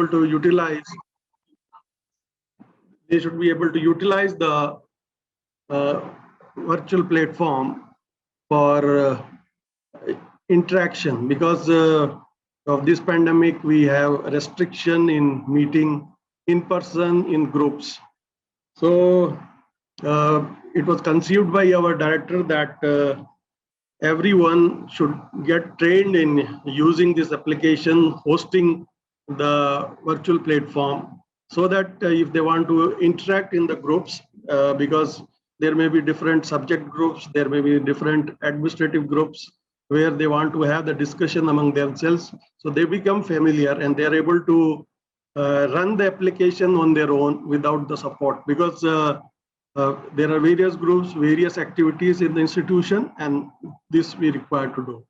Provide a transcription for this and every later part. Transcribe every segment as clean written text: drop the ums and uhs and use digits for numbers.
to utilize. They should be able to utilize the virtual platform for interaction, because of this pandemic we have restriction in meeting in person in groups. So it was conceived by our director that everyone should get trained in using this application, hosting the virtual platform, so that if they want to interact in the groups, because there may be different subject groups, there may be different administrative groups where they want to have the discussion among themselves, so they become familiar and they are able to run the application on their own without the support, because there are various groups, various activities in the institution, and this we require to do.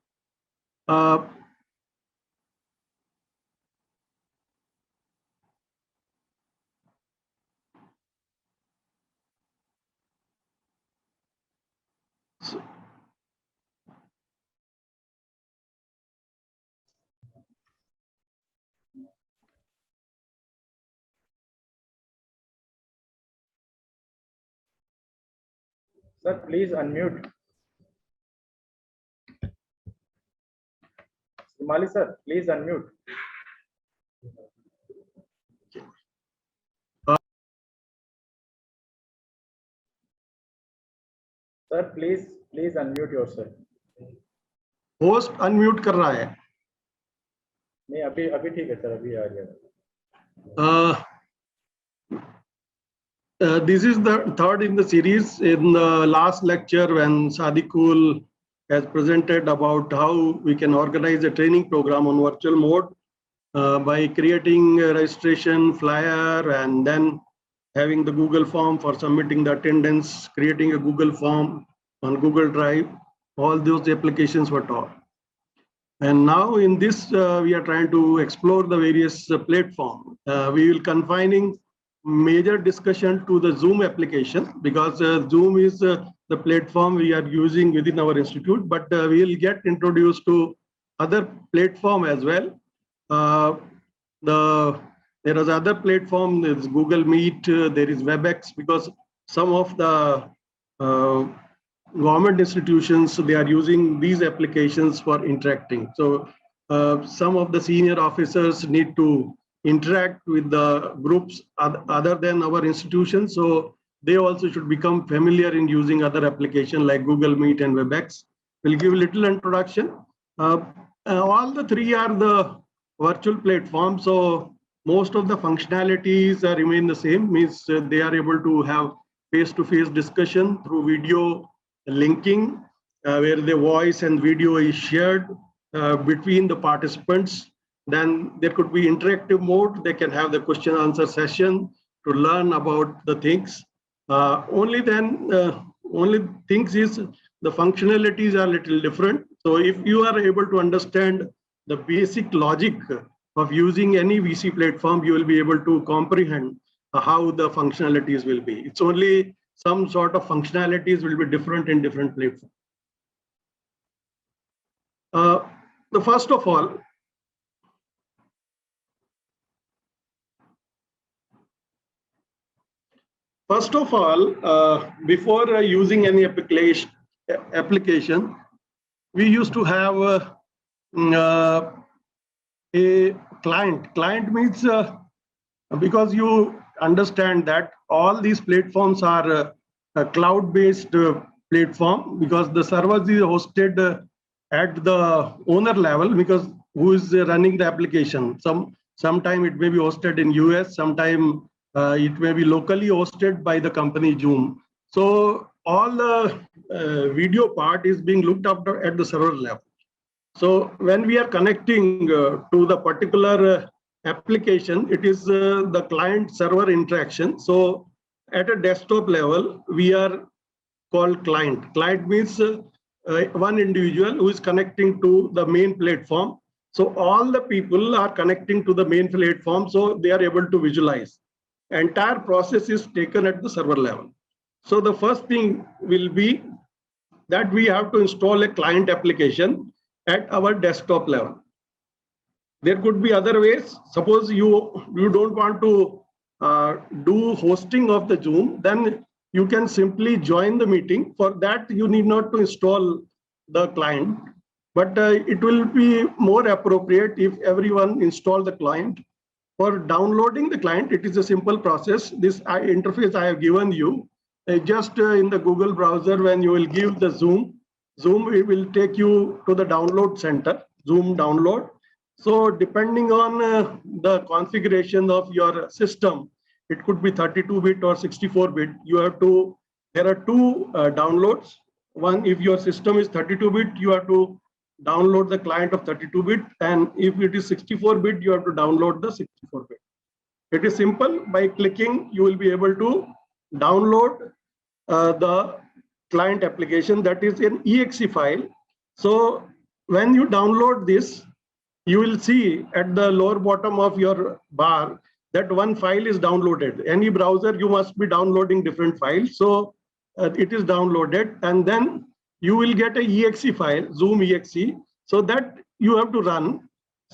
Sir, please unmute. Somali sir, please unmute. Sir, please unmute yourself. Host unmute कर रहा है. नहीं, अभी ठीक है sir, अभी आ गया. This is the third in the series. In the last lecture, when Sadikul has presented about how we can organize a training program on virtual mode by creating a registration flyer and then having the Google form for submitting the attendance, creating a Google form on Google Drive, all those applications were taught. And now in this, we are trying to explore the various platforms. We will confining major discussion to the Zoom application, because Zoom is the platform we are using within our institute, but we will get introduced to other platform as well. There is other platform, there is Google Meet, there is WebEx, because some of the government institutions, they are using these applications for interacting. So some of the senior officers need to interact with the groups other than our institution, so they also should become familiar in using other applications like Google Meet and WebEx. We'll give a little introduction. All the three are the virtual platforms, so most of the functionalities remain the same, means they are able to have face-to-face discussion through video linking, where the voice and video is shared between the participants. Then there could be interactive mode. They can have the question answer session to learn about the things. Only things is the functionalities are a little different. So if you are able to understand the basic logic of using any VC platform, you will be able to comprehend how the functionalities will be. It's only some sort of functionalities will be different in different platforms. First of all, before using any application, we used to have a client. Client means because you understand that all these platforms are a cloud-based platform, because the servers is hosted at the owner level, because who is running the application. Sometime it may be hosted in US, sometime it may be locally hosted by the company Zoom. So all the video part is being looked after at the server level. So when we are connecting to the particular application, it is the client server interaction. So at a desktop level, we are called client. Client means one individual who is connecting to the main platform. So all the people are connecting to the main platform, so they are able to visualize. Entire process is taken at the server level. So the first thing will be that we have to install a client application at our desktop level. There could be other ways. Suppose you don't want to do hosting of the Zoom, then you can simply join the meeting. For that, you need not to install the client, but it will be more appropriate if everyone install the client. For downloading the client, it is a simple process. This interface I have given you, just in the Google browser, when you will give the Zoom, it will take you to the download center, Zoom download. So depending on the configuration of your system, it could be 32-bit or 64-bit. There are two downloads. One, if your system is 32-bit, you have to download the client of 32-bit, and if it is 64-bit, you have to download the 64-bit. It is simple. By clicking, you will be able to download the client application, that is an exe file. So when you download this, you will see at the lower bottom of your bar that one file is downloaded. Any browser, you must be downloading different files. So it is downloaded, and then you will get a exe file, Zoom exe, so that you have to run.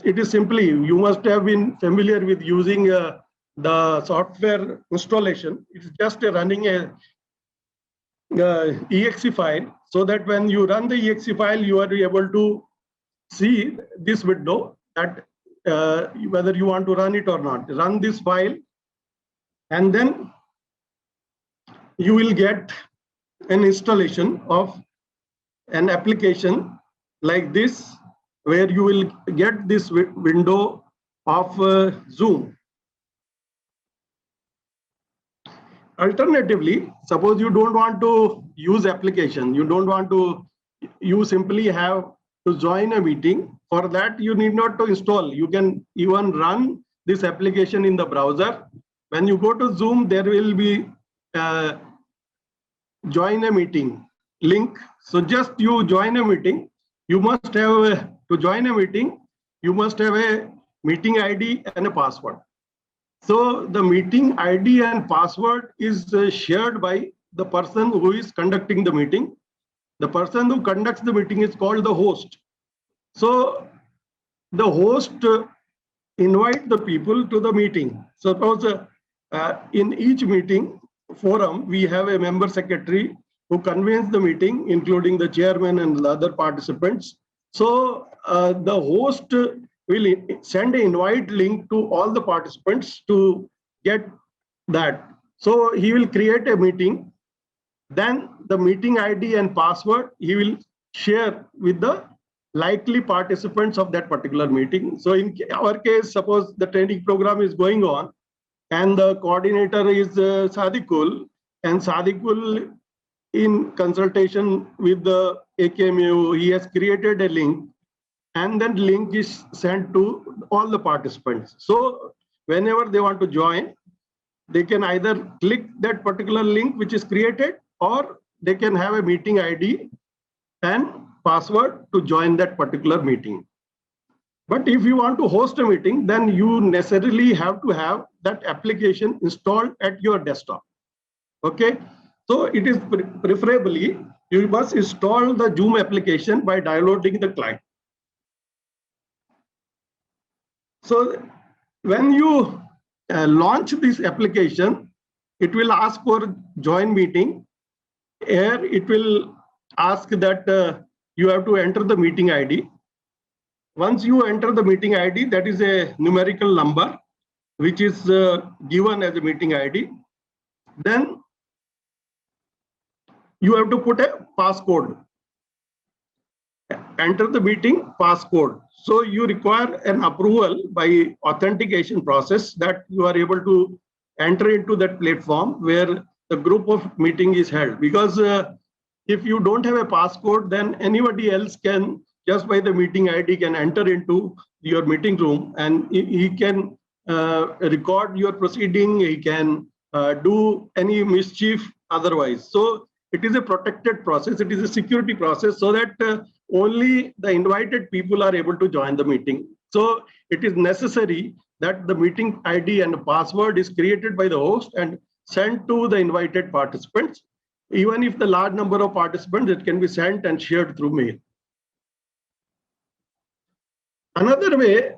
It is simply, you must have been familiar with using the software installation. It's just running a exe file, so that when you run the exe file, you are able to see this window that whether you want to run it or not. Run this file, and then you will get an installation of an application like this, where you will get this window of Zoom. Alternatively, suppose you don't want to use application, you simply have to join a meeting. For that, you need not to install. You can even run this application in the browser. When you go to Zoom, there will be join a meeting link. So just you join a meeting. You must have to join a meeting, you must have a meeting ID and a password. So the meeting ID and password is shared by the person who is conducting the meeting. The person who conducts the meeting is called the host. So the host invite the people to the meeting. Suppose in each meeting forum, we have a member secretary who convenes the meeting, including the chairman and the other participants. So the host will send an invite link to all the participants to get that. So he will create a meeting. Then the meeting ID and password he will share with the likely participants of that particular meeting. So in our case, suppose the training program is going on and the coordinator is Sadikul, and Sadikul, in consultation with the AKMU, he has created a link, and then link is sent to all the participants. So whenever they want to join, they can either click that particular link which is created, or they can have a meeting ID and password to join that particular meeting. But if you want to host a meeting, then you necessarily have to have that application installed at your desktop. Okay, so it is preferably you must install the Zoom application by downloading the client. So when you launch this application, it will ask for join meeting. Here it will ask that you have to enter the meeting ID. Once you enter the meeting ID, that is a numerical number which is given as a meeting ID. Then you have to put a passcode. Enter the meeting passcode. So you require an approval by authentication process that you are able to enter into that platform where the group of meeting is held. Because if you don't have a passcode, then anybody else can, just by the meeting ID, can enter into your meeting room, and he can record your proceeding, he can do any mischief otherwise. So it is a protected process, it is a security process, so that only the invited people are able to join the meeting. So it is necessary that the meeting ID and password is created by the host and sent to the invited participants. Even if the large number of participants, it can be sent and shared through mail. Another way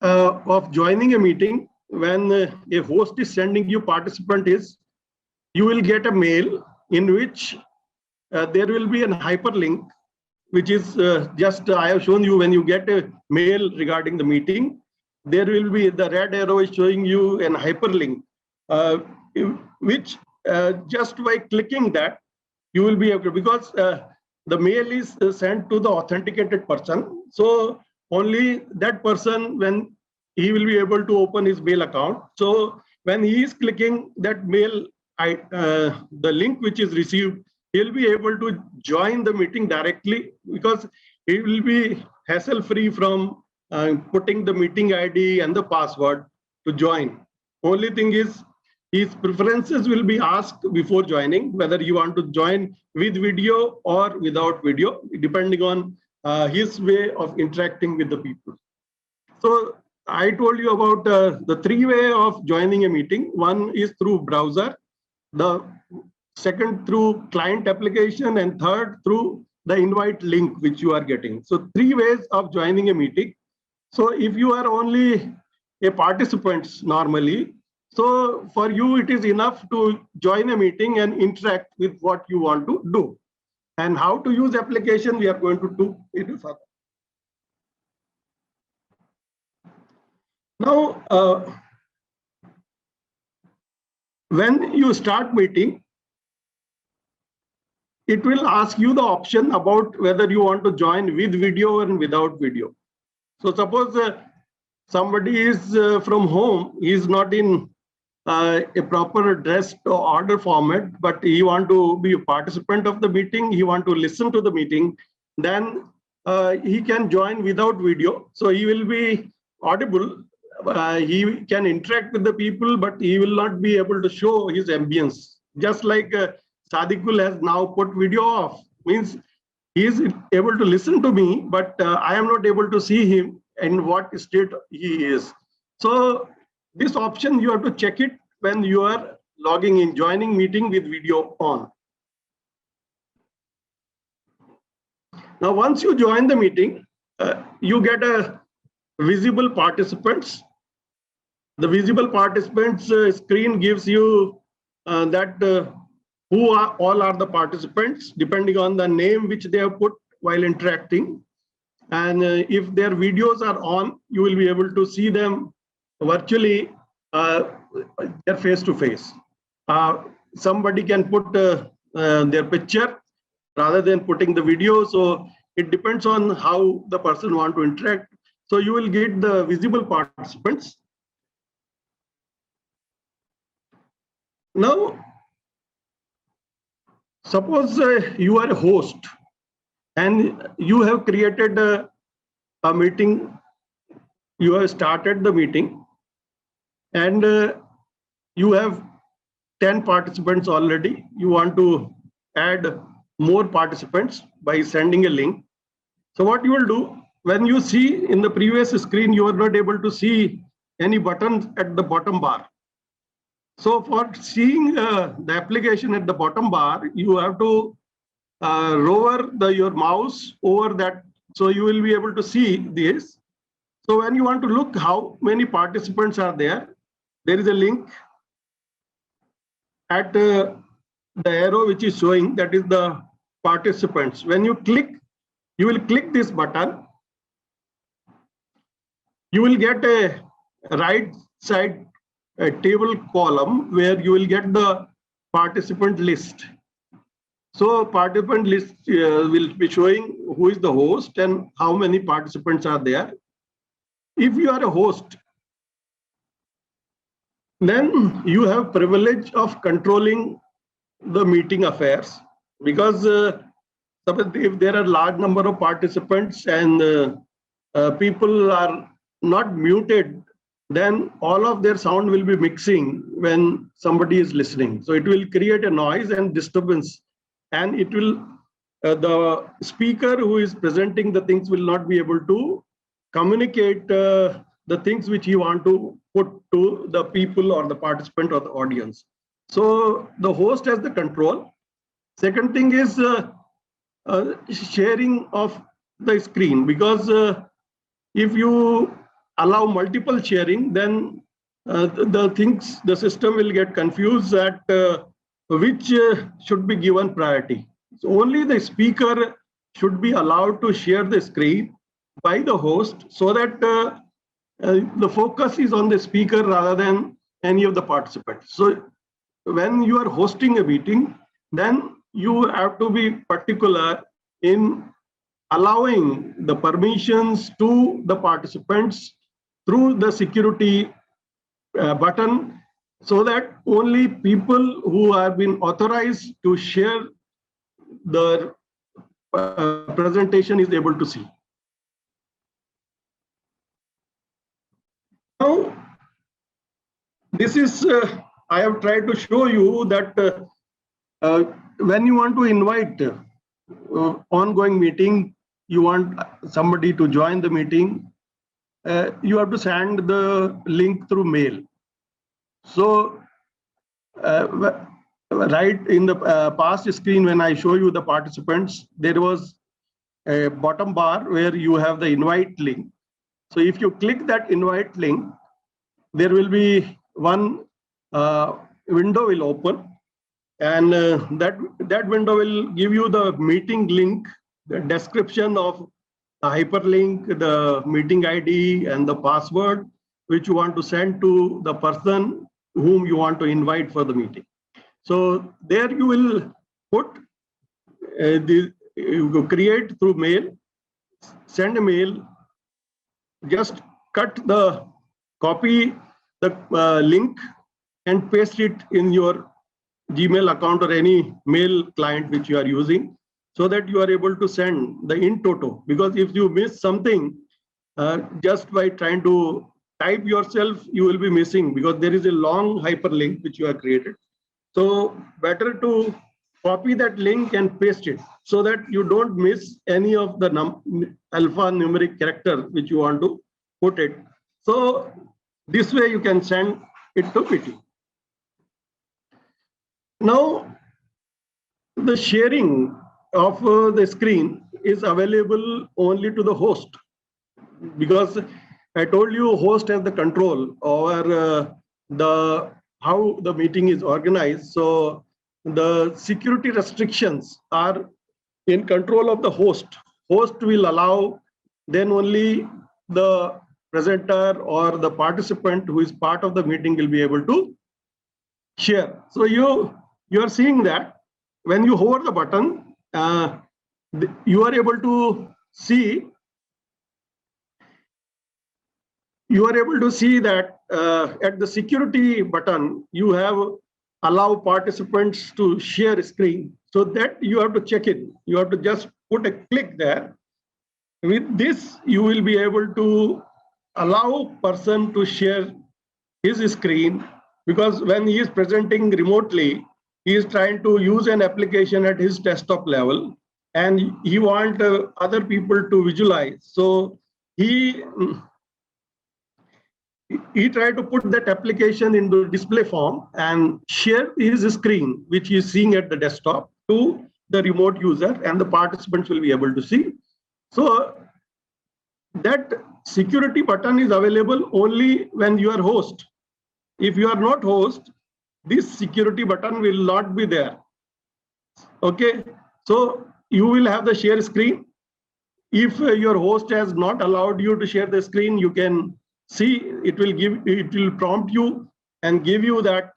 of joining a meeting when a host is sending you participant is you will get a mail in which there will be a hyperlink, which is just I have shown you when you get a mail regarding the meeting, there will be the red arrow is showing you an hyperlink, which just by clicking that, you will be able to, because the mail is sent to the authenticated person. So only that person, when he will be able to open his mail account. So when he is clicking that mail, the link which is received, he'll be able to join the meeting directly, because he will be hassle free from putting the meeting ID and the password to join. Only thing is, his preferences will be asked before joining, whether you want to join with video or without video, depending on his way of interacting with the people. So I told you about the three ways of joining a meeting. One is through browser, the second through client application, and third through the invite link which you are getting. So three ways of joining a meeting. So if you are only a participant normally, so for you it is enough to join a meeting and interact with what you want to do. And how to use application, we are going to do it further. Now, when you start meeting, it will ask you the option about whether you want to join with video or without video. So suppose somebody is from home, he is not in a proper dressed order format, but he want to be a participant of the meeting, he want to listen to the meeting, then he can join without video. So he will be audible, he can interact with the people, but he will not be able to show his ambience. Just like Sadikul has now put video off, means he is able to listen to me, but I am not able to see him in what state he is. So this option, you have to check it when you are logging in, joining meeting with video on. Now, once you join the meeting, you get a visible participants. The visible participants screen gives you that who are all are the participants, depending on the name which they have put while interacting. And if their videos are on, you will be able to see them virtually, they're face to face. Somebody can put their picture rather than putting the video. So it depends on how the person want to interact. So you will get the visible participants. Now, suppose you are a host and you have created a meeting, you have started the meeting, and you have 10 participants already. You want to add more participants by sending a link. So what you will do, when you see in the previous screen, you are not able to see any buttons at the bottom bar. So for seeing the application at the bottom bar, you have to hover your mouse over that. So you will be able to see this. So when you want to look how many participants are there, there is a link at the arrow which is showing, that is the participants. When you click, you will click this button. You will get a right side table column where you will get the participant list. So participant list will be showing who is the host and how many participants are there. If you are a host, then you have privilege of controlling the meeting affairs, because if there are large number of participants and people are not muted, then all of their sound will be mixing when somebody is listening. So it will create a noise and disturbance, and it will the speaker who is presenting the things will not be able to communicate the things which you want to put to the people or the participant or the audience. So the host has the control. Second thing is sharing of the screen, because if you allow multiple sharing, then the system will get confused at which should be given priority. So only the speaker should be allowed to share the screen by the host, so that the focus is on the speaker rather than any of the participants. So when you are hosting a meeting, then you have to be particular in allowing the permissions to the participants through the security button, so that only people who have been authorized to share the presentation is able to see. Now, this is, I have tried to show you that when you want to invite ongoing meeting, you want somebody to join the meeting, you have to send the link through mail. So, right in the past screen, when I show you the participants, there was a bottom bar where you have the invite link. So if you click that invite link, there will be one window will open, and that window will give you the meeting link, the description of the hyperlink, the meeting ID, and the password which you want to send to the person whom you want to invite for the meeting. So there you will put you create through mail, send a mail, just copy the link and paste it in your Gmail account or any mail client which you are using, so that you are able to send the in toto. Because if you miss something, just by trying to type yourself, you will be missing, because there is a long hyperlink which you have created. So better to copy that link and paste it, so that you don't miss any of the alphanumeric character which you want to put it. So this way you can send it to PT. Now, the sharing of the screen is available only to the host, because I told you host has the control over how the meeting is organized. So the security restrictions are in control of the host. Host will allow, then only the presenter or the participant who is part of the meeting will be able to share. So you are seeing that when you hover the button, you are able to see. You are able to see that at the security button, you have allow participants to share screen. So that you have to check it. You have to just put a click there. With this, you will be able to allow person to share his screen, because when he is presenting remotely, he is trying to use an application at his desktop level, and he wants other people to visualize. So he tried to put that application into display form and share his screen, which he is seeing at the desktop, to the remote user, and the participants will be able to see. So that security button is available only when you are host. If you are not host, this security button will not be there. Okay, so you will have the share screen. If your host has not allowed you to share the screen, you can see it will prompt you and give you that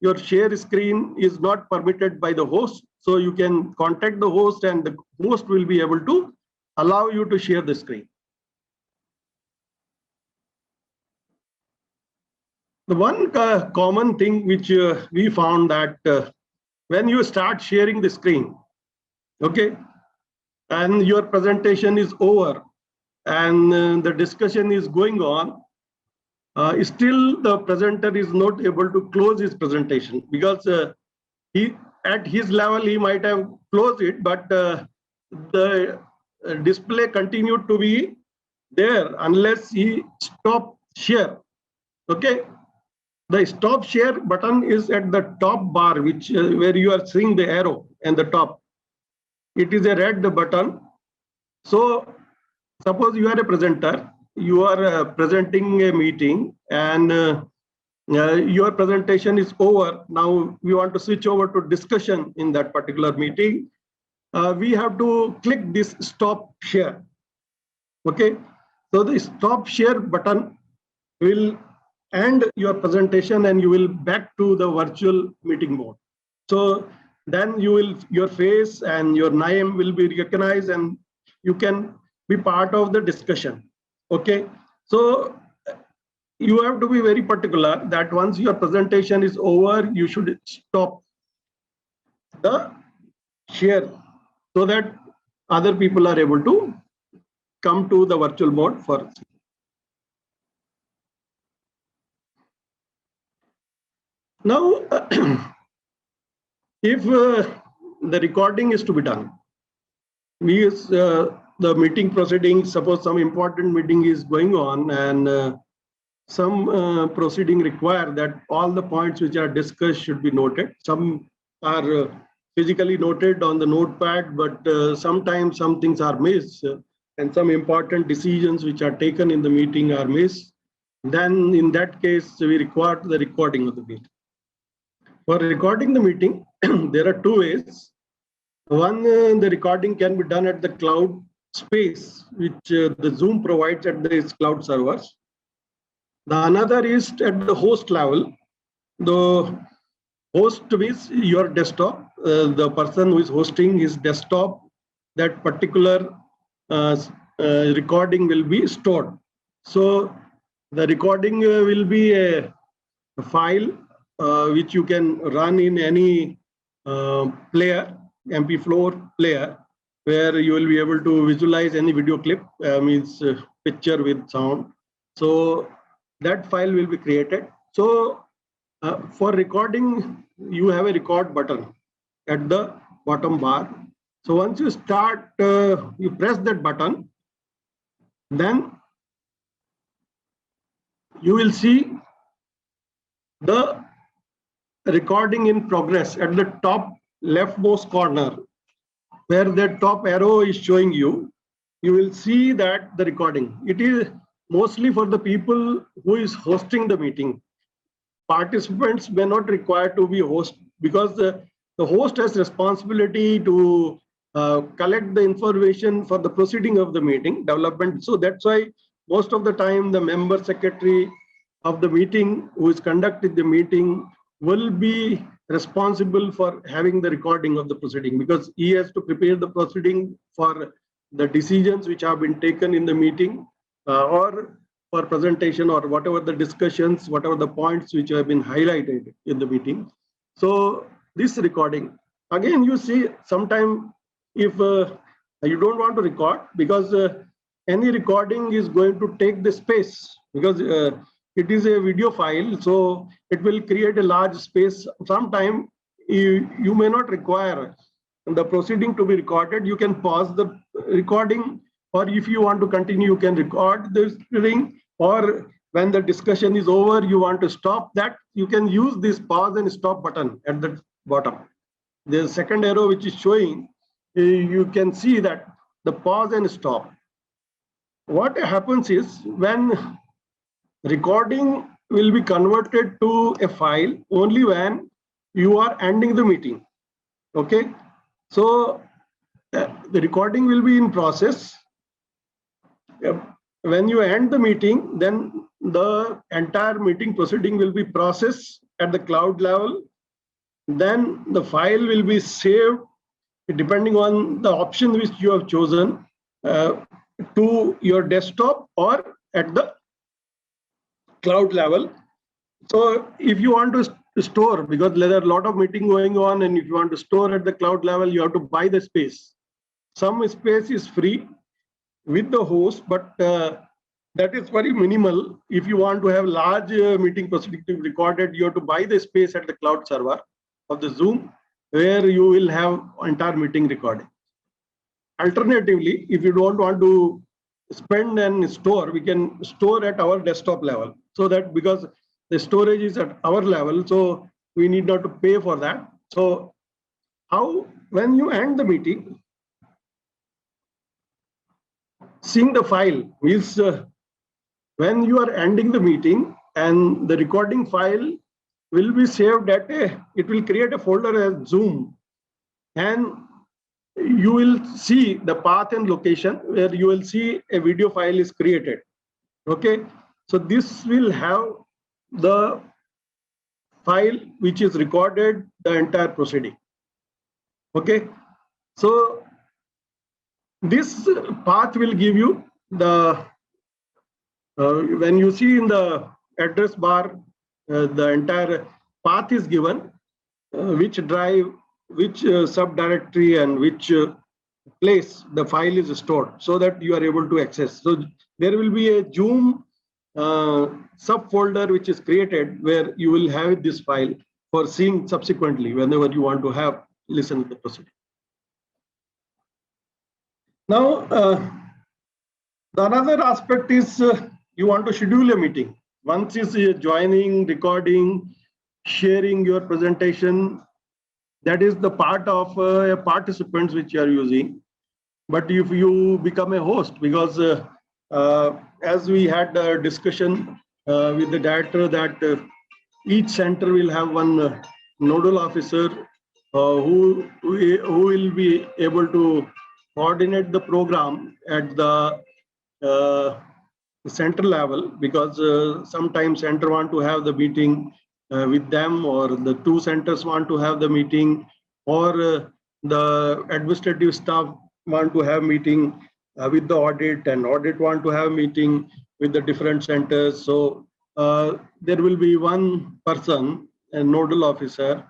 your share screen is not permitted by the host. So you can contact the host, and the host will be able to allow you to share the screen. The one common thing which we found that when you start sharing the screen, okay, and your presentation is over, and the discussion is going on, still the presenter is not able to close his presentation, because he at his level he might have closed it, but the display continued to be there unless he stop share. Okay, the stop share button is at the top bar, which where you are seeing the arrow and the top. It is a red button. So suppose you are a presenter you are presenting a meeting and your presentation is over. Now we want to switch over to discussion in that particular meeting. We have to click this stop share. Okay, so the stop share button will end your presentation and you will back to the virtual meeting mode. So then your face and your name will be recognized and you can be part of the discussion. Okay, so you have to be very particular that once your presentation is over, you should stop the share so that other people are able to come to the virtual mode for. Now, if the recording is to be done, the meeting proceedings, suppose some important meeting is going on and some proceeding require that all the points which are discussed should be noted. Some are physically noted on the notepad, but sometimes some things are missed and some important decisions which are taken in the meeting are missed. Then in that case, we require the recording of the meeting. For recording the meeting, there are two ways. One, the recording can be done at the cloud space, which the Zoom provides at its cloud servers. The another is at the host level. The host is your desktop. The person who is hosting his desktop, that particular recording will be stored. So the recording will be a file which you can run in any player, MP4 player, where you will be able to visualize any video clip, means picture with sound. So that file will be created. So for recording, you have a record button at the bottom bar. So once you start, you press that button, then you will see the recording in progress at the top leftmost corner, where that top arrow is showing you. You will see that the recording. It is mostly for the people who is hosting the meeting. Participants may not require to be host because the host has responsibility to collect the information for the proceeding of the meeting development. So that's why most of the time the member secretary of the meeting who is conducting the meeting will be responsible for having the recording of the proceeding, because he has to prepare the proceeding for the decisions which have been taken in the meeting or for presentation or whatever the discussions, whatever the points which have been highlighted in the meeting. So this recording, again, you see sometime if you don't want to record, because any recording is going to take the space, because it is a video file, so it will create a large space. Sometime you may not require the proceeding to be recorded. You can pause the recording, or if you want to continue, you can record this thing, or when the discussion is over, you want to stop that, you can use this pause and stop button at the bottom. The second arrow which is showing, you can see that the pause and stop. What happens is when recording will be converted to a file only when you are ending the meeting. Okay, so the recording will be in process. When you end the meeting, then the entire meeting proceeding will be processed at the cloud level. Then the file will be saved depending on the option which you have chosen to your desktop or at the cloud level. So if you want to store, because there are a lot of meeting going on, and if you want to store at the cloud level, you have to buy the space. Some space is free with the host, but that is very minimal. If you want to have large meeting proceeding to be recorded, you have to buy the space at the cloud server of the Zoom, where you will have entire meeting recording. Alternatively, if you don't want to spend and store, we can store at our desktop level, so that because the storage is at our level, so we need not to pay for that. So how, when you end the meeting, seeing the file means when you are ending the meeting, and the recording file will be saved it will create a folder as Zoom, and you will see the path and location where you will see a video file is created. Okay, so this will have the file which is recorded the entire proceeding. Okay, so this path will give you the when you see in the address bar, the entire path is given, which drive, which subdirectory, and which place the file is stored, so that you are able to access. So there will be a Zoom subfolder which is created where you will have this file for seeing subsequently whenever you want to have listen to the proceeding. Now, the another aspect is you want to schedule a meeting. Once is joining, recording, sharing your presentation. That is the part of participants which you are using. But if you become a host, because as we had a discussion with the director that each center will have one nodal officer who will be able to coordinate the program at the center level, because sometimes center want to have the meeting with them, or the two centers want to have the meeting, or the administrative staff want to have meeting with the audit, and audit want to have meeting with the different centers. So there will be one person, a nodal officer,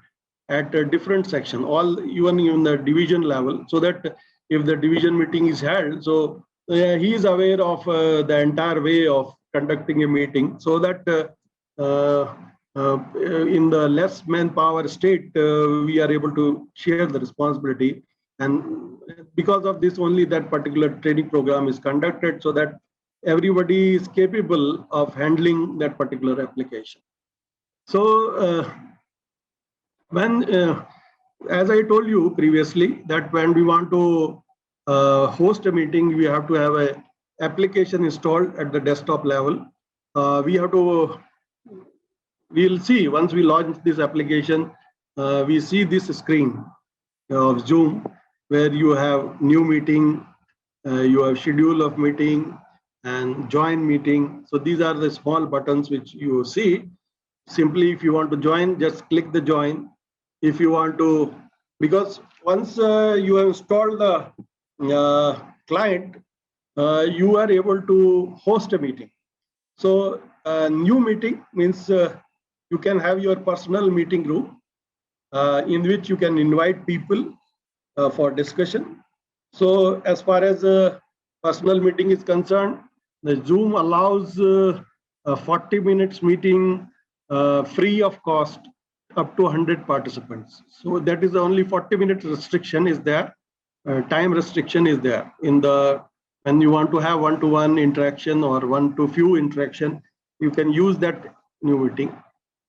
at a different section, all even in the division level, so that if the division meeting is held, so he is aware of the entire way of conducting a meeting, so that in the less manpower state, we are able to share the responsibility. And because of this, only that particular training program is conducted, so that everybody is capable of handling that particular application. So when, as I told you previously, that when we want to host a meeting, we have to have a application installed at the desktop level. We'll see once we launch this application, we see this screen of Zoom where you have new meeting, you have schedule of meeting, and join meeting. So these are the small buttons which you see. Simply, if you want to join, just click the join. If you want to, because once you have installed the client, you are able to host a meeting. So a new meeting means you can have your personal meeting room in which you can invite people for discussion. So as far as personal meeting is concerned, the Zoom allows a 40 minutes meeting free of cost up to 100 participants. So that is the only 40-minute restriction is there. Time restriction is there in the when you want to have one-to-one interaction or one-to-few interaction, you can use that new meeting.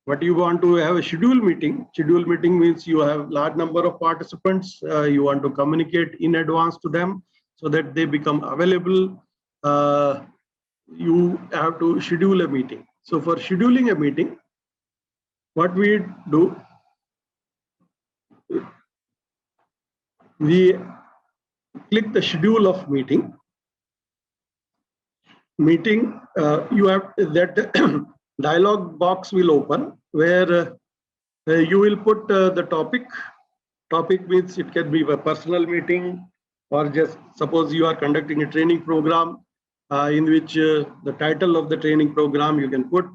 But you want to have a scheduled meeting means you have large number of participants, you want to communicate in advance to them so that they become available. You have to schedule a meeting. So for scheduling a meeting, what we do, we click the schedule of meeting. You have that dialog box will open where you will put the topic. Topic means it can be a personal meeting, or just suppose you are conducting a training program in which the title of the training program you can put.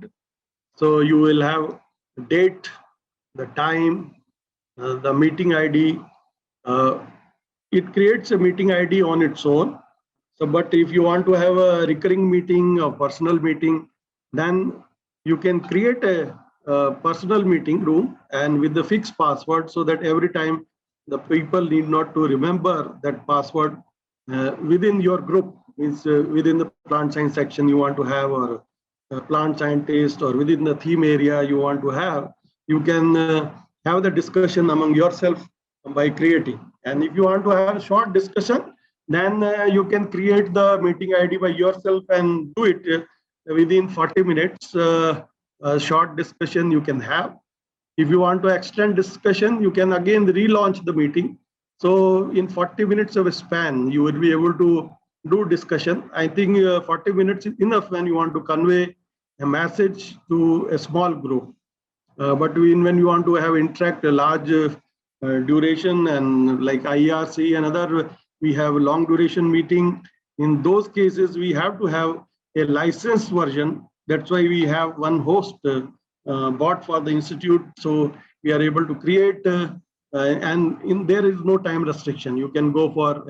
So you will have the date, the time, the meeting ID. It creates a meeting ID on its own. So, but if you want to have a recurring meeting or personal meeting, then you can create a personal meeting room and with the fixed password, so that every time the people need not to remember that password within your group, means within the plant science section you want to have, or plant scientist, or within the theme area you want to have, you can have the discussion among yourself by creating. And if you want to have a short discussion, then you can create the meeting ID by yourself and do it within 40 minutes, a short discussion you can have. If you want to extend discussion, you can again relaunch the meeting. So in 40 minutes of a span, you will be able to do discussion. I think 40 minutes is enough when you want to convey a message to a small group. But when you want to have interact a large duration, and like IRC and other, we have long duration meeting. In those cases, we have to have a licensed version. That's why we have one host bought for the institute. So we are able to create, and there is no time restriction. You can go for,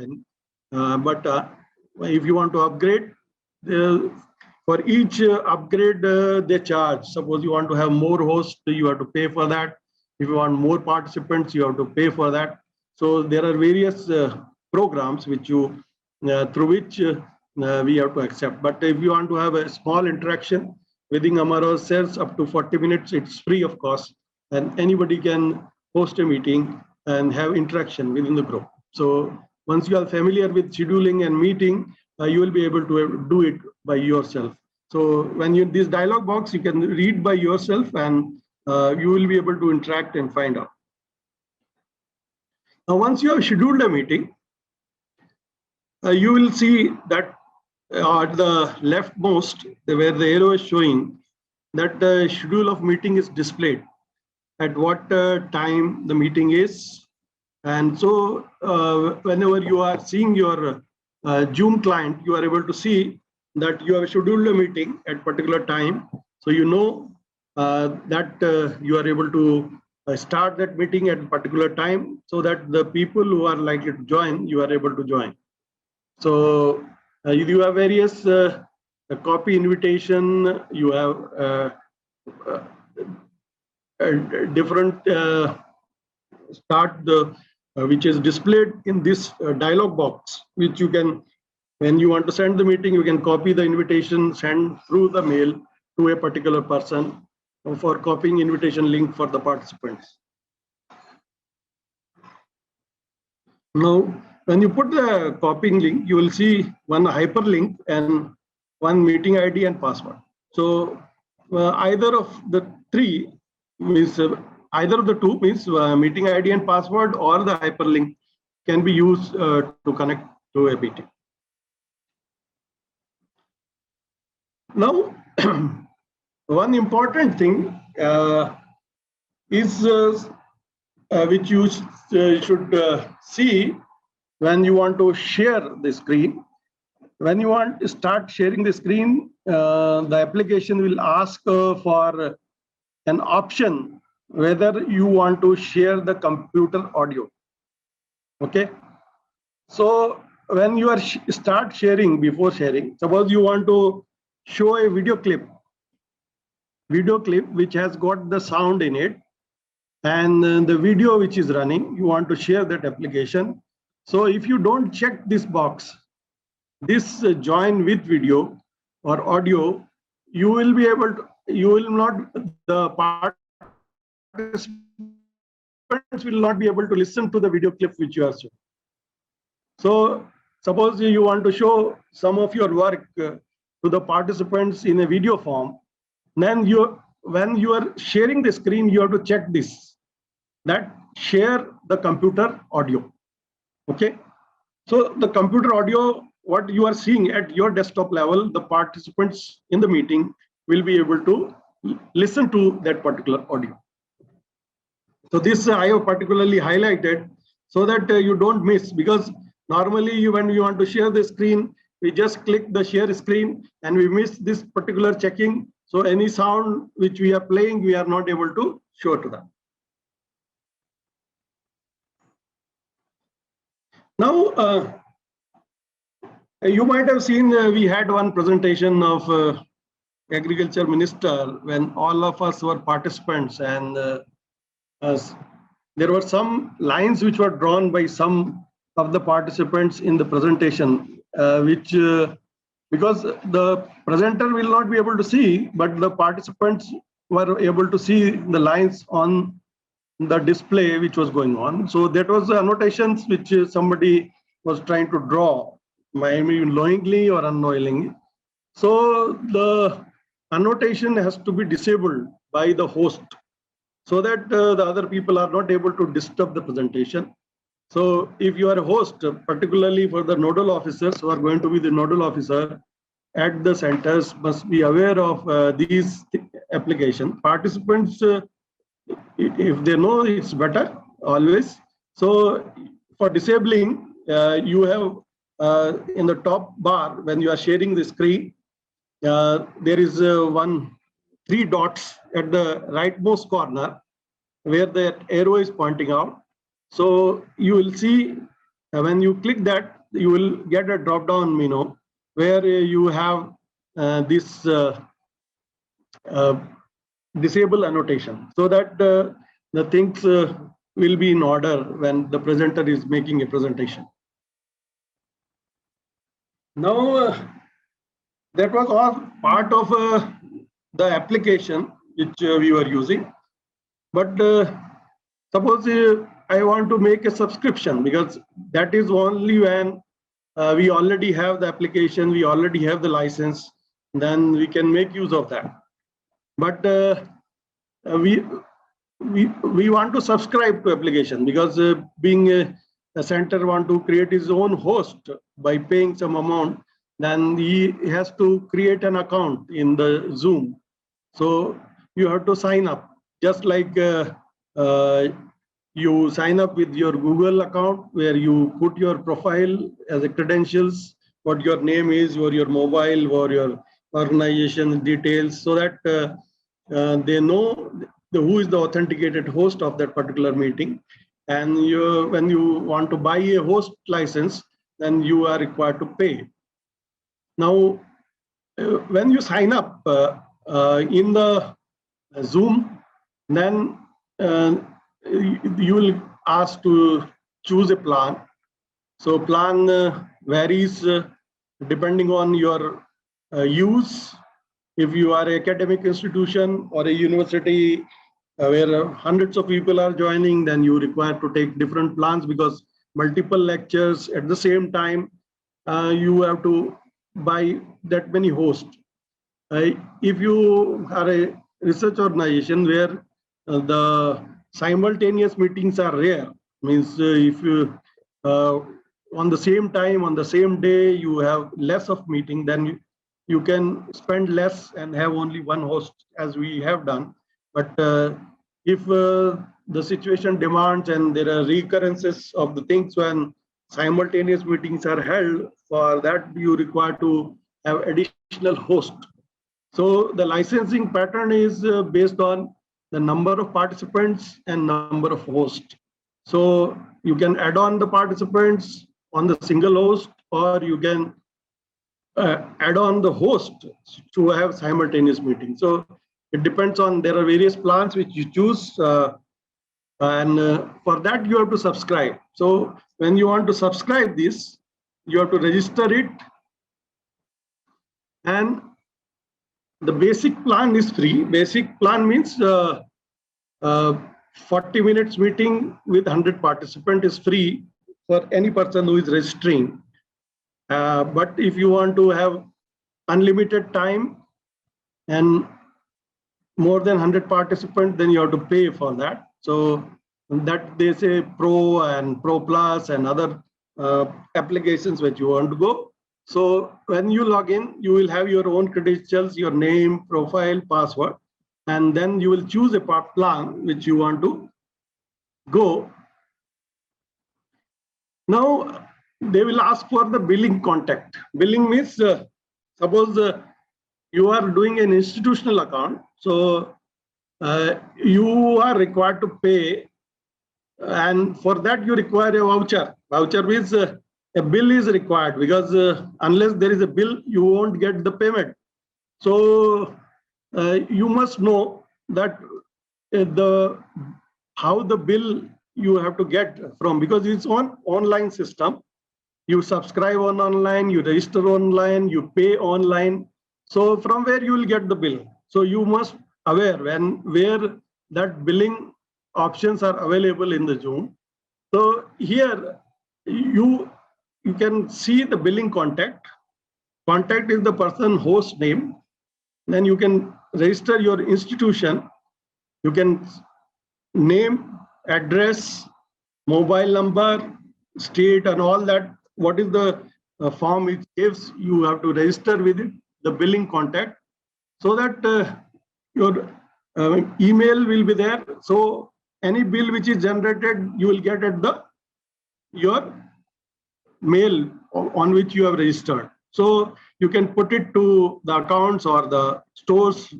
but if you want to upgrade, for each upgrade, they charge. Suppose you want to have more hosts, you have to pay for that. If you want more participants, you have to pay for that. So there are various programs which you through which we have to accept. But if you want to have a small interaction within Amara cells up to 40 minutes, it's free of cost, and anybody can host a meeting and have interaction within the group. So once you are familiar with scheduling and meeting, you will be able to do it by yourself. So when you this dialog box, you can read by yourself, and you will be able to interact and find out. Now, once you have scheduled a meeting, you will see that at the leftmost, where the arrow is showing, that the schedule of meeting is displayed, at what time the meeting is. And so whenever you are seeing your Zoom client, you are able to see that you have scheduled a meeting at particular time. So you know that you are able to start that meeting at a particular time, so that the people who are likely to join, you are able to join. So you have various copy invitation, you have different start the which is displayed in this dialog box, which you can, when you want to send the meeting, you can copy the invitation, send through the mail to a particular person for copying invitation link for the participants. Now, when you put the copying link, you will see one hyperlink and one meeting ID and password. So either of the three means either of the two means meeting ID and password, or the hyperlink can be used to connect to a meeting. Now, one important thing is which you should see when you want to share the screen. When you want to start sharing the screen, the application will ask for an option whether you want to share the computer audio. Okay. So when you are start sharing, before sharing, suppose you want to show a video clip which has got the sound in it, and the video which is running, you want to share that application. So if you don't check this box, this join with video or audio, you will be able to, you will not, the participants will not be able to listen to the video clip which you are showing. So suppose you want to show some of your work to the participants in a video form, then when you are sharing the screen, you have to check this, that share the computer audio. Okay. So the computer audio, what you are seeing at your desktop level, the participants in the meeting will be able to listen to that particular audio. So this I have particularly highlighted so that you don't miss, because normally when you want to share the screen, we just click the share screen and we miss this particular checking. So any sound which we are playing, we are not able to show to them. Now, you might have seen we had one presentation of Agriculture Minister when all of us were participants, and there were some lines which were drawn by some of the participants in the presentation, which because the presenter will not be able to see, but the participants were able to see the lines on the display which was going on. So that was the annotations which somebody was trying to draw, maybe knowingly or unknowingly. So the annotation has to be disabled by the host so that the other people are not able to disturb the presentation. So if you are a host, particularly for the nodal officers who are going to be the nodal officer at the centers, must be aware of these application. Participants, if they know, it's better always. So for disabling, you have in the top bar, when you are sharing the screen, there is 3 dots at the rightmost corner where the arrow is pointing out. So you will see when you click that, you will get a drop down menu where you have this disable annotation, so that the things will be in order when the presenter is making a presentation. Now, that was all part of the application which we were using. But suppose I want to make a subscription, because that is only when we already have the application, we already have the license, then we can make use of that. But we want to subscribe to application, because being a center want to create his own host by paying some amount, then he has to create an account in the Zoom. So you have to sign up, just like you sign up with your Google account, where you put your profile as a credentials, what your name is, or your mobile, or your organization details, so that they know who is the authenticated host of that particular meeting. And when you want to buy a host license, then you are required to pay. Now, when you sign up in the Zoom, then you will ask to choose a plan. So plan varies depending on your use. If you are an academic institution or a university where hundreds of people are joining, then you require to take different plans, because multiple lectures at the same time, you have to buy that many hosts. If you are a research organization where the simultaneous meetings are rare, means if you on the same time, on the same day, you have less of meeting, then you can spend less and have only one host, as we have done. But if the situation demands and there are recurrences of the things when simultaneous meetings are held, for that you require to have additional host. So the licensing pattern is based on the number of participants and number of hosts. So you can add on the participants on the single host, or you can add on the host to have simultaneous meetings. So it depends on, there are various plans which you choose, and for that you have to subscribe. So when you want to subscribe this, you have to register it, and the basic plan is free. Basic plan means 40 minutes meeting with 100 participants is free for any person who is registering. But if you want to have unlimited time and more than 100 participants, then you have to pay for that. So that they say Pro and Pro Plus and other applications which you want to go. So when you log in, you will have your own credentials, your name, profile, password, and then you will choose a plan which you want to go. Now, they will ask for the billing contact. Billing means, suppose you are doing an institutional account, so you are required to pay, and for that you require a voucher. Voucher means a bill is required, because unless there is a bill, you won't get the payment. So you must know that how the bill you have to get from, because it's on online system. You subscribe on online, you register online, you pay online. So from where you will get the bill? So you must aware where that billing options are available in the Zoom. So here you can see the billing contact. Contact is the person host name. then you can register your institution. You can name, address, mobile number, state, and all that. What is the form it gives? You have to register with it, the billing contact, so that your email will be there. So any bill which is generated, you will get at your mail on which you have registered. So you can put it to the accounts or the stores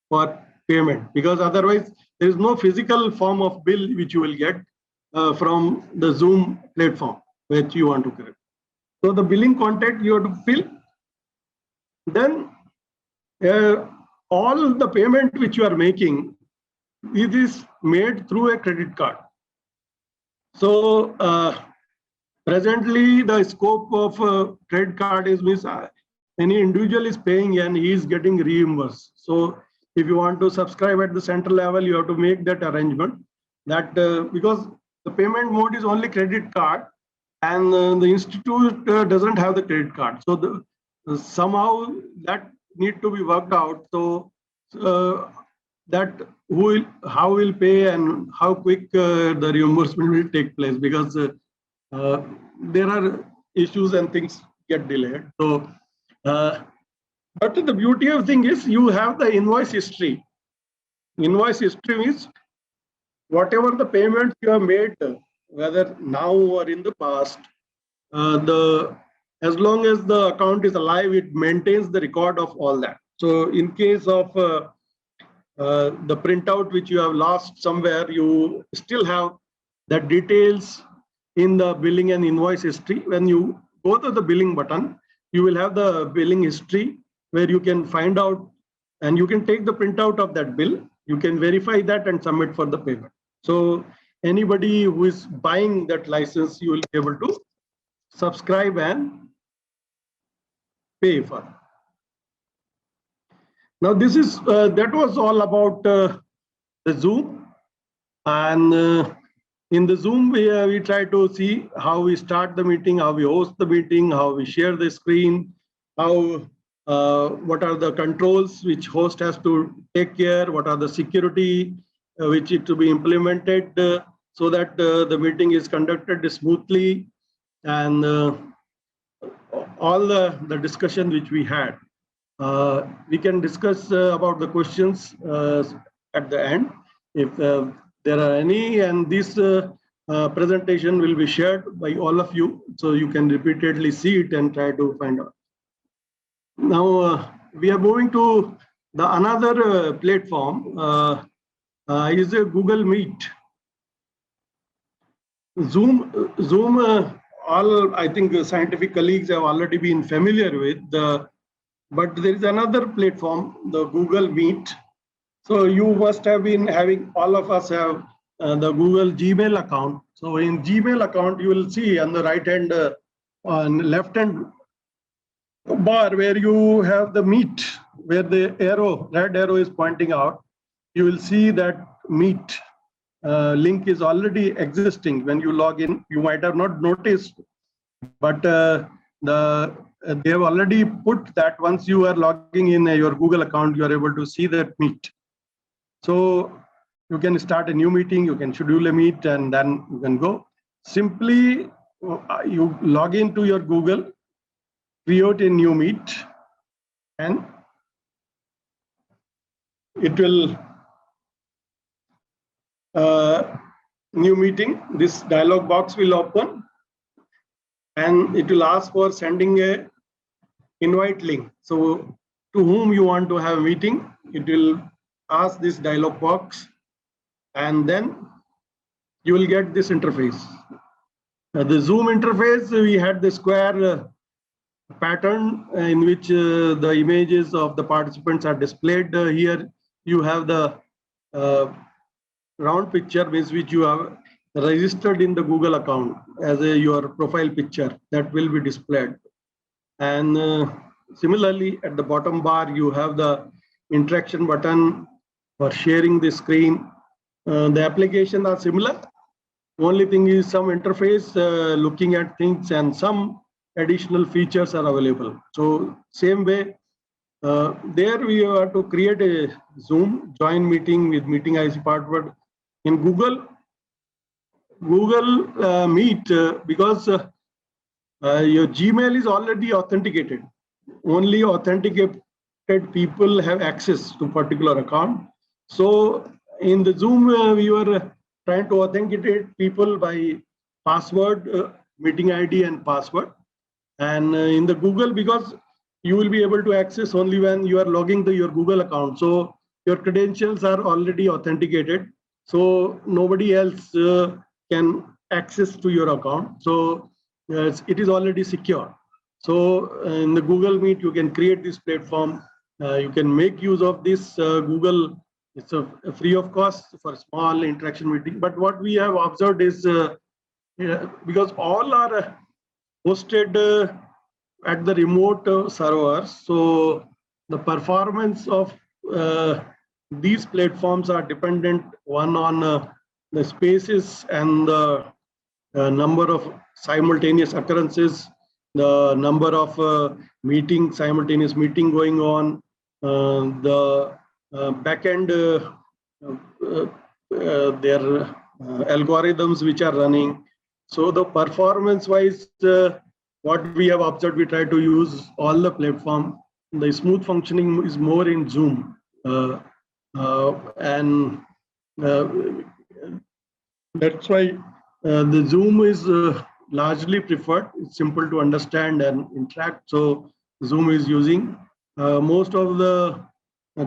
for payment, because otherwise there is no physical form of bill which you will get from the Zoom platform which you want to create. So the billing contact you have to fill. Then all the payment which you are making, it is made through a credit card. So presently the scope of credit card is any individual is paying and he is getting reimbursed. So if you want to subscribe at the central level, you have to make that arrangement, that because the payment mode is only credit card, and the institute doesn't have the credit card. So somehow that need to be worked out. So that how will pay and how quick the reimbursement will take place, because there are issues and things get delayed. So but the beauty of thing is you have the invoice history. Invoice history means whatever the payments you have made, whether now or in the past, as long as the account is alive, it maintains the record of all that. So in case of the printout which you have lost somewhere, you still have the details in the billing and invoice history. When you go to the billing button, you will have the billing history where you can find out, and you can take the printout of that bill. You can verify that and submit for the payment. So anybody who is buying that license, you will be able to subscribe and pay for. Now this is that was all about the Zoom, and in the Zoom we try to see how we start the meeting, how we host the meeting, how we share the screen, how what are the controls which host has to take care, what are the security which need to be implemented so that the meeting is conducted smoothly, and all the discussion which we had. We can discuss about the questions at the end if there are any, and this presentation will be shared by all of you, so you can repeatedly see it and try to find out. Now we are moving to the another platform is a Google Meet. Zoom all I think scientific colleagues have already been familiar with, but there is another platform, the Google Meet. So you must have been having, all of us have the Google Gmail account. So in Gmail account, you will see on the right hand, on left hand bar where you have the Meet, where the arrow, red arrow is pointing out. You will see that Meet link is already existing. When you log in, you might have not noticed, but they have already put that once you are logging in your Google account, you are able to see that Meet. So you can start a new meeting, you can schedule a meet, and then you can go. Simply you log into your Google, create a new meet, and it will new meeting. This dialog box will open, and it will ask for sending a invite link. So to whom you want to have a meeting, it will ask this dialog box, and then you will get this interface. The Zoom interface, we had the square pattern in which the images of the participants are displayed. Here you have the round picture, means which you have registered in the Google account as your profile picture, that will be displayed. And similarly, at the bottom bar, you have the interaction button for sharing the screen. The applications are similar. Only thing is some interface looking at things, and some additional features are available. So same way, There we have to create a Zoom join meeting with meeting IC password. In Google Meet, because your Gmail is already authenticated. Only authenticated people have access to particular account. So in the Zoom, we were trying to authenticate people by password, meeting ID and password. And in the Google, because you will be able to access only when you are logging to your Google account. So your credentials are already authenticated. So nobody else can access to your account. So it is already secure. So in the Google Meet, you can create this platform. You can make use of this Google. It's a free of cost for small interaction meeting. But what we have observed is because all are hosted at the remote servers, so the performance of these platforms are dependent one on the spaces and the number of simultaneous occurrences, the number of simultaneous meeting going on, the backend their algorithms which are running. So the performance wise, what we have observed, we try to use all the platform. The smooth functioning is more in Zoom, and that's why the Zoom is largely preferred. It's simple to understand and interact. So Zoom is using. Most of the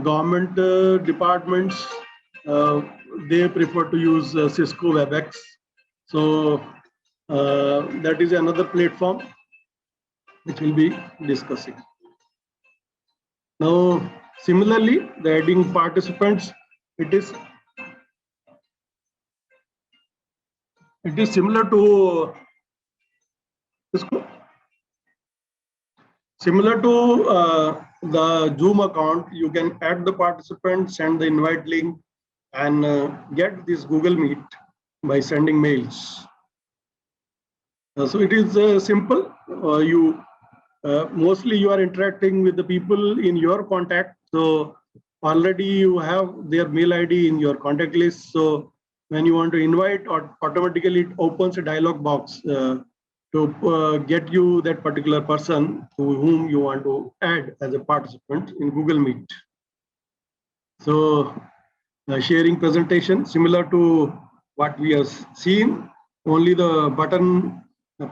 government departments, they prefer to use Cisco WebEx. So that is another platform which we'll be discussing. Now, similarly, the adding participants, it is similar to Cisco. Similar to the Zoom account, you can add the participants, send the invite link, and get this Google Meet by sending mails. So it is simple. Mostly you are interacting with the people in your contact. So already you have their mail ID in your contact list. So when you want to invite, automatically it opens a dialog box to get you that particular person to whom you want to add as a participant in Google Meet. So sharing presentation, similar to what we have seen, only the button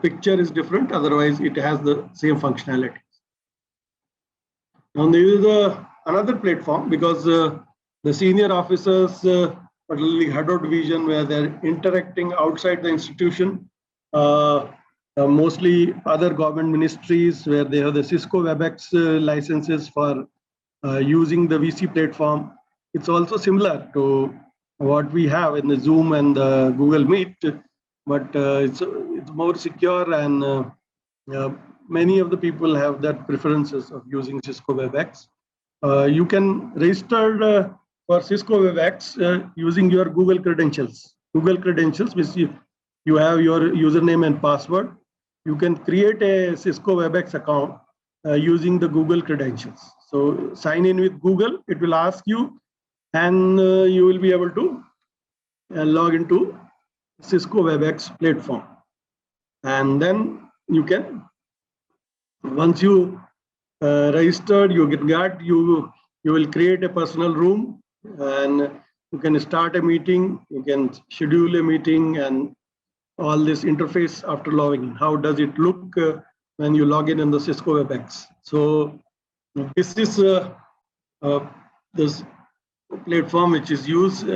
picture is different, otherwise it has the same functionality. Now there is another platform, because the senior officers, particularly head of division, where they're interacting outside the institution, mostly other government ministries where they have the Cisco WebEx licenses for using the VC platform. It's also similar to what we have in the Zoom and the Google Meet, but it's more secure, and many of the people have that preferences of using Cisco WebEx. You can register for Cisco WebEx using your Google credentials. Google credentials, which you have your username and password. You can create a Cisco WebEx account using the Google credentials. So sign in with Google, it will ask you, and you will be able to log into Cisco WebEx platform. And then you can, once you registered, you will create a personal room, and you can start a meeting, you can schedule a meeting, and all this interface after logging in. How does it look when you log in the Cisco WebEx? So this is this platform which is used.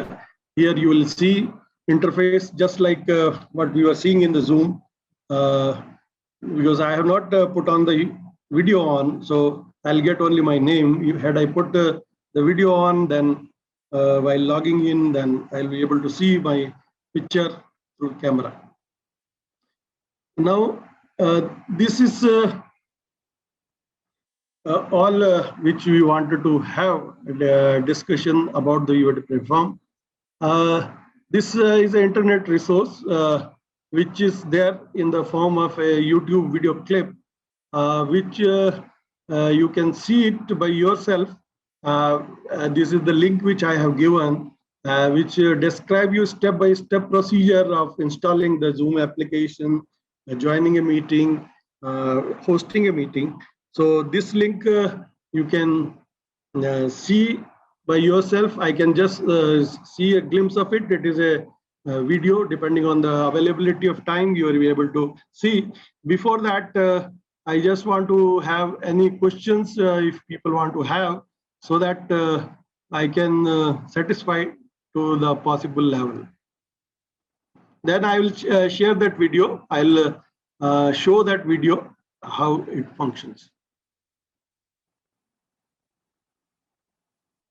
Here you will see interface just like what we were seeing in the Zoom, because I have not put on the video on, so I'll get only my name. Had I put the video on, then while logging in, then I'll be able to see my picture through camera. Now, this is all which we wanted to have a discussion about the UAT platform. This is an internet resource which is there in the form of a YouTube video clip, which you can see it by yourself. This is the link which I have given, which describe you step-by-step procedure of installing the Zoom application, joining a meeting, hosting a meeting. So this link you can see by yourself. I can just see a glimpse of it. It is a video. Depending on the availability of time, you will be able to see. Before that, I just want to have any questions if people want to have, so that I can satisfy to the possible level. Then I will share that video. I'll show that video, how it functions.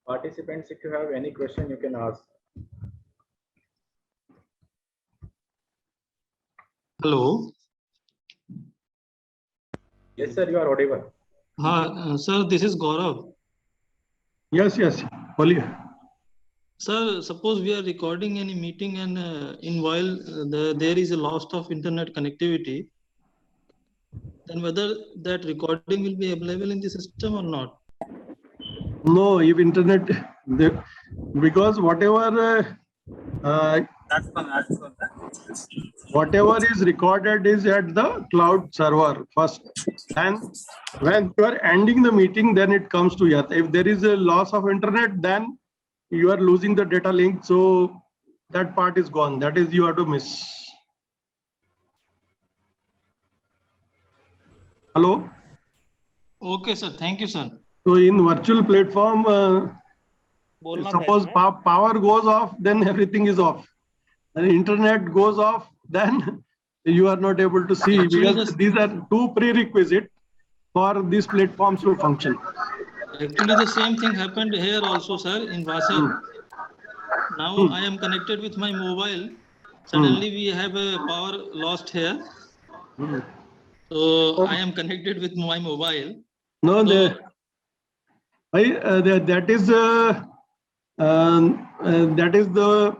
Participants, if you have any question, you can ask. Hello. Yes, sir, you are audible. Sir, this is Gaurav. Yes, Oli. Sir, suppose we are recording any meeting and in while there is a loss of internet connectivity, then whether that recording will be available in the system or not? No, if internet, because whatever whatever is recorded is at the cloud server first, and when you are ending the meeting, then it comes to you. If there is a loss of internet, then you are losing the data link, so that part is gone. That is, you have to miss. Hello. Okay, sir. Thank you, sir. So in virtual platform, suppose power goes off, then everything is off. And internet goes off, then you are not able to see. Actually, because these are two prerequisites for these platforms to function. Actually, the same thing happened here also, sir, in Vasar. Now I am connected with my mobile. Suddenly we have a power lost here. So I am connected with my mobile. No, so, that is the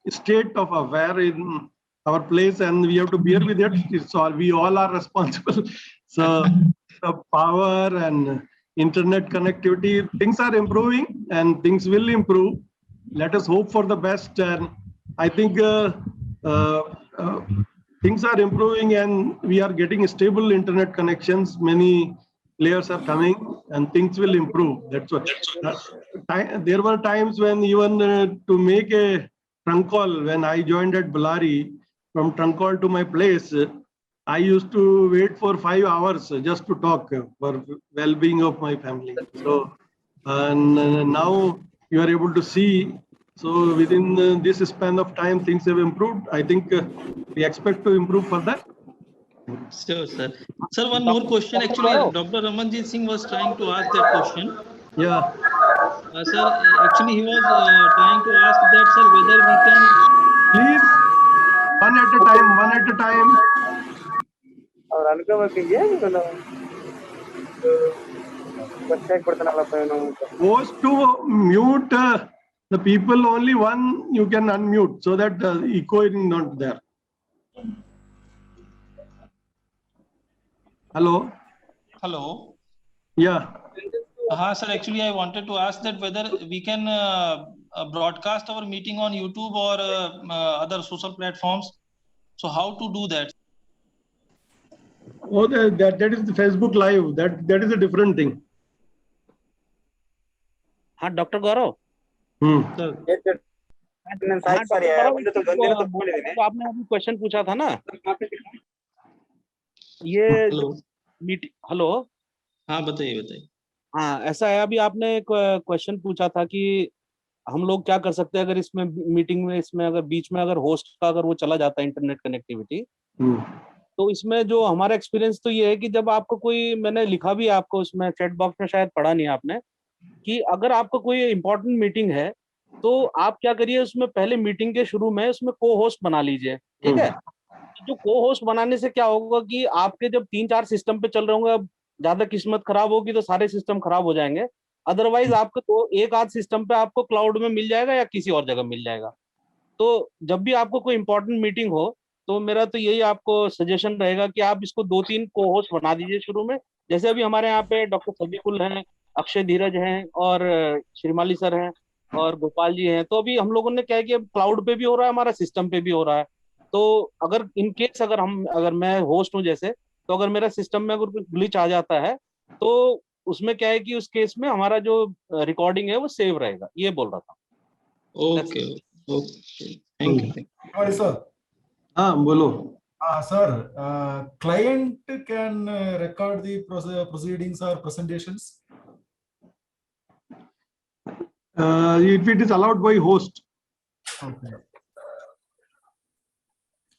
state of affair in our place, and we have to bear with it. It's all, we all are responsible. So the power and internet connectivity, things are improving and things will improve. Let us hope for the best. And I think things are improving and we are getting stable internet connections. Many players are coming and things will improve. That's what. There were times when even to make a trunk call, when I joined at Bellary, from trunk call to my place, I used to wait for 5 hours just to talk for well-being of my family. So, and now you are able to see. So within this span of time, things have improved. I think we expect to improve further. Sure, sir. Sir, one more question. Actually, Dr. Ramanjit Singh was trying to ask that question. Yeah. Sir, actually, he was trying to ask that, sir, whether we can. Please, one at a time, one at a time. Goes to mute the people, only one you can unmute so that echo is not there. Hello. Hello. Yeah. Sir, actually, I wanted to ask that whether we can broadcast our meeting on YouTube or other social platforms. So how to do that? Oh, that is the Facebook Live. That is a different thing. हाँ doctor गौरव आपने अभी question पूछा था ना ये meeting hello हाँ बताइए हाँ ऐसा है अभी आपने एक क्वेश्चन पूछा था कि हम लोग क्या कर सकते हैं अगर इसमें मीटिंग में इसमें अगर बीच में अगर होस्ट का अगर वो चला जाता है इंटरनेट कनेक्टिविटी तो इसमें जो हमारा एक्सपीरियंस तो ये है कि जब आपको कोई मैंने लिखा भी आपको उसमें चैट बॉक्स में शायद पढ़ा नहीं आपने कि अगर आपको कोई इंपॉर्टेंट मीटिंग है तो आप क्या करिए उसमें पहले मीटिंग के शुरू में उसमें को होस्ट बना लीजिए ठीक है जो को होस्ट बनाने से क्या होगा कि आपके जब 3-4 सिस्टम पे चल रहे होंगे अब ज्यादा किस्मत खराब होगी तो सारे सिस्टम खराब हो जाएंगे अदरवाइज आपको तो एक आध सिस्टम पे आपको क्लाउड में मिल जाएगा या किसी और जगह मिल जाएगा तो जब भी आपको कोई इंपॉर्टेंट मीटिंग हो तो मेरा तो यही आपको सजेशन रहेगा कि आप इसको 2-3 को होस्ट बना दीजिए शुरू में जैसे अभी हमारे यहाँ पे डॉक्टर सदीकुल हैं, अक्षय धीरज हैं और श्रीमाली सर हैं और गोपाल जी हैं। तो अभी हम लोगों ने क्या है कि अब क्लाउड पे भी हो रहा है, हमारा सिस्टम पे भी हो रहा है। तो अगर इन केस अगर मैं होस्ट हूँ जैसे, तो अगर मेरा सिस्टम में अगर कुछ ग्लिच आ जाता है तो उसमें क्या है कि उस केस में हमारा जो रिकॉर्डिंग है वो सेव रहेगा, ये बोल रहा था। Okay okay, thank you. Sorry, sir. हाँ बोलो। Sir, client can record the proceedings or presentations. If it is allowed by host. Okay.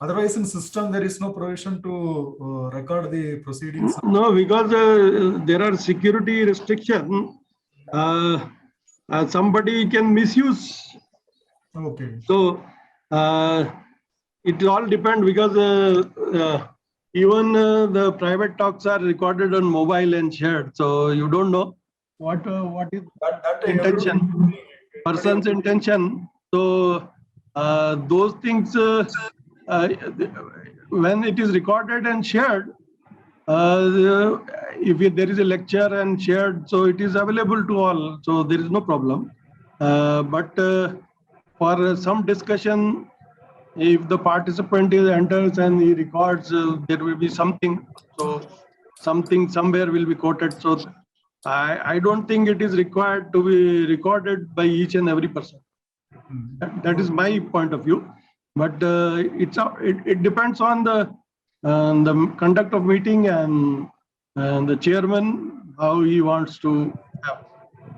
Otherwise, in system there is no provision to record the proceedings. No, because there are security restrictions. Somebody can misuse. Okay. So it all depends, because even the private talks are recorded on mobile and shared. So you don't know what is That intention, person's intention. So those things, when it is recorded and shared, if there is a lecture and shared, so it is available to all. So there is no problem. But for some discussion, if the participant enters and he records, there will be something. So something somewhere will be quoted. So I don't think it is required to be recorded by each and every person. That is my point of view. But it depends on the conduct of meeting and the chairman, how he wants to have.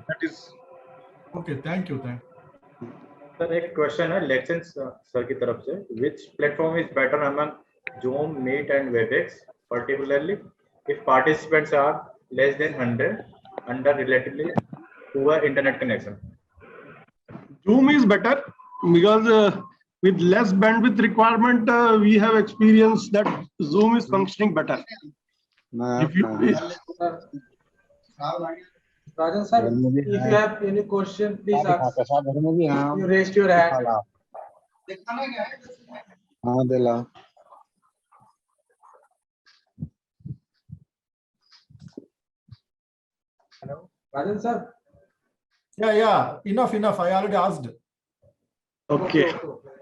That is. Okay, thank you. Sir एक question है Luxon sir की तरफ से, which platform is better among Zoom, Meet and WebEx, particularly if participants are less than 100 under relatively poor internet connection? Zoom is better because with less bandwidth requirement, we have experienced that Zoom is functioning better. If you, Rajan sir, if you have any question, please ask. You raised your hand. Hello, Rajan sir. Yeah. Enough. I already asked. okay.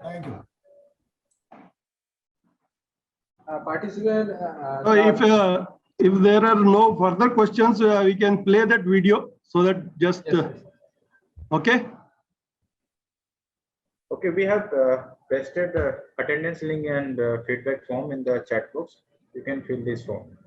Thank you. Participant. So if there are no further questions, we can play that video so that just okay. Okay, we have pasted attendance link and feedback form in the chat box. You can fill this form.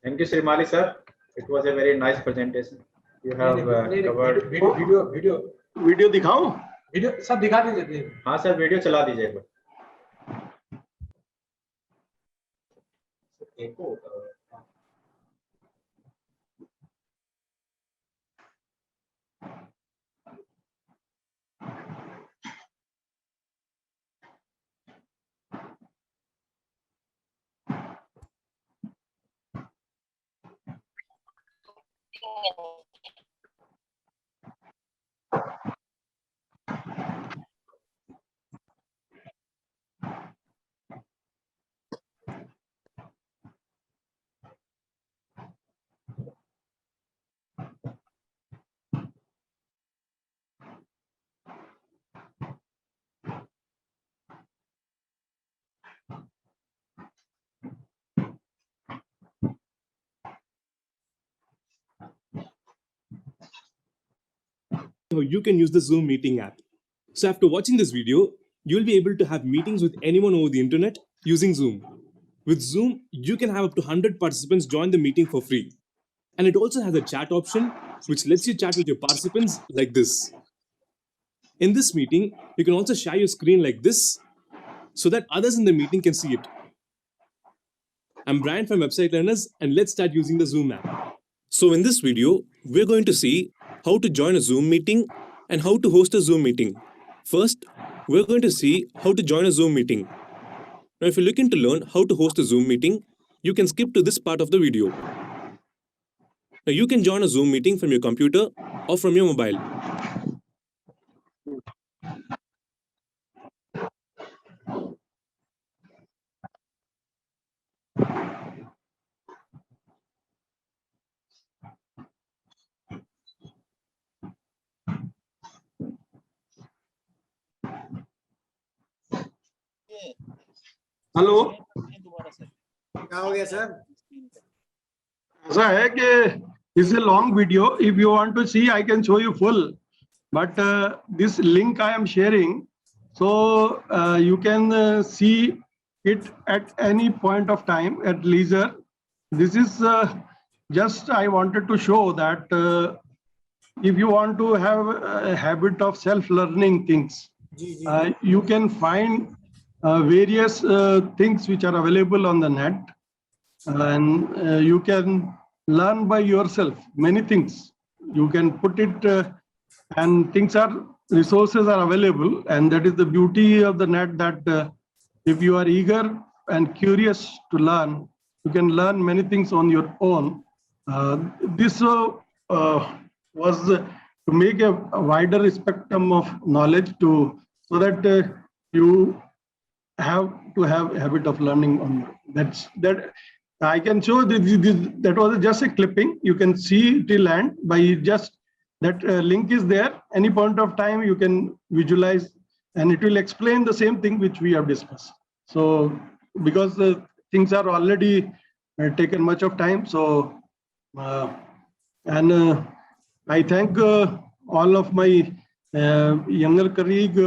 Thank you, Srimali sir. It was a very nice presentation. You have covered video दिखाऊं? Video सब दिखा दीजिए। हाँ sir, video चला दीजिए। You can use the Zoom meeting app. So after watching this video, you'll be able to have meetings with anyone over the internet using Zoom. With Zoom, you can have up to 100 participants join the meeting for free. And it also has a chat option, which lets you chat with your participants like this. In this meeting, you can also share your screen like this so that others in the meeting can see it. I'm Brian from Website Learners, and let's start using the Zoom app. So in this video, we're going to see how to join a Zoom meeting and how to host a Zoom meeting. First, we're going to see how to join a Zoom meeting. Now, if you're looking to learn how to host a Zoom meeting, you can skip to this part of the video. Now, you can join a Zoom meeting from your computer or from your mobile. Hello, क्या हो गया sir? ऐसा है कि it's a long video. If you want to see, I can show you full. But this link I am sharing, so you can see it at any point of time at leisure. This is just I wanted to show that if you want to have a habit of self-learning things, you can find various things which are available on the net, and you can learn by yourself many things. You can put it and resources are available, and that is the beauty of the net, that if you are eager and curious to learn, you can learn many things on your own. This was to make a wider spectrum of knowledge so that you have to have a habit of learning on that. I can show that was just a clipping. You can see till end by just that link is there. Any point of time you can visualize, and it will explain the same thing which we have discussed. So because the things are already taken much of time, so I thank all of my younger colleagues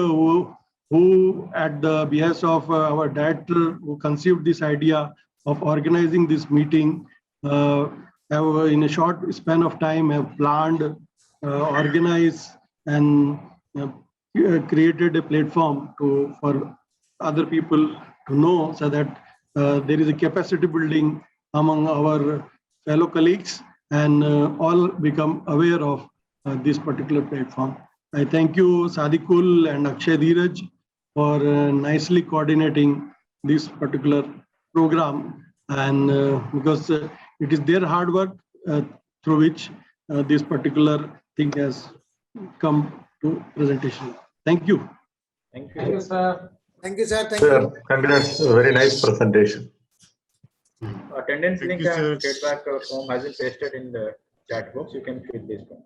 who at the behest of our director who conceived this idea of organizing this meeting, have in a short span of time have planned, organized, and created a platform for other people to know, so that there is a capacity building among our fellow colleagues, and all become aware of this particular platform. I thank you, Sadikul and Akshay Dheeraj, for nicely coordinating this particular program, and because it is their hard work through which this particular thing has come to presentation. Thank you. Thank you. Thank you, sir. Thank you, sir. Thank Sir, you. congrats. Very nice presentation. Attendance Thank link you, and sir. feedback form has been pasted in the chat box. You can fill this one.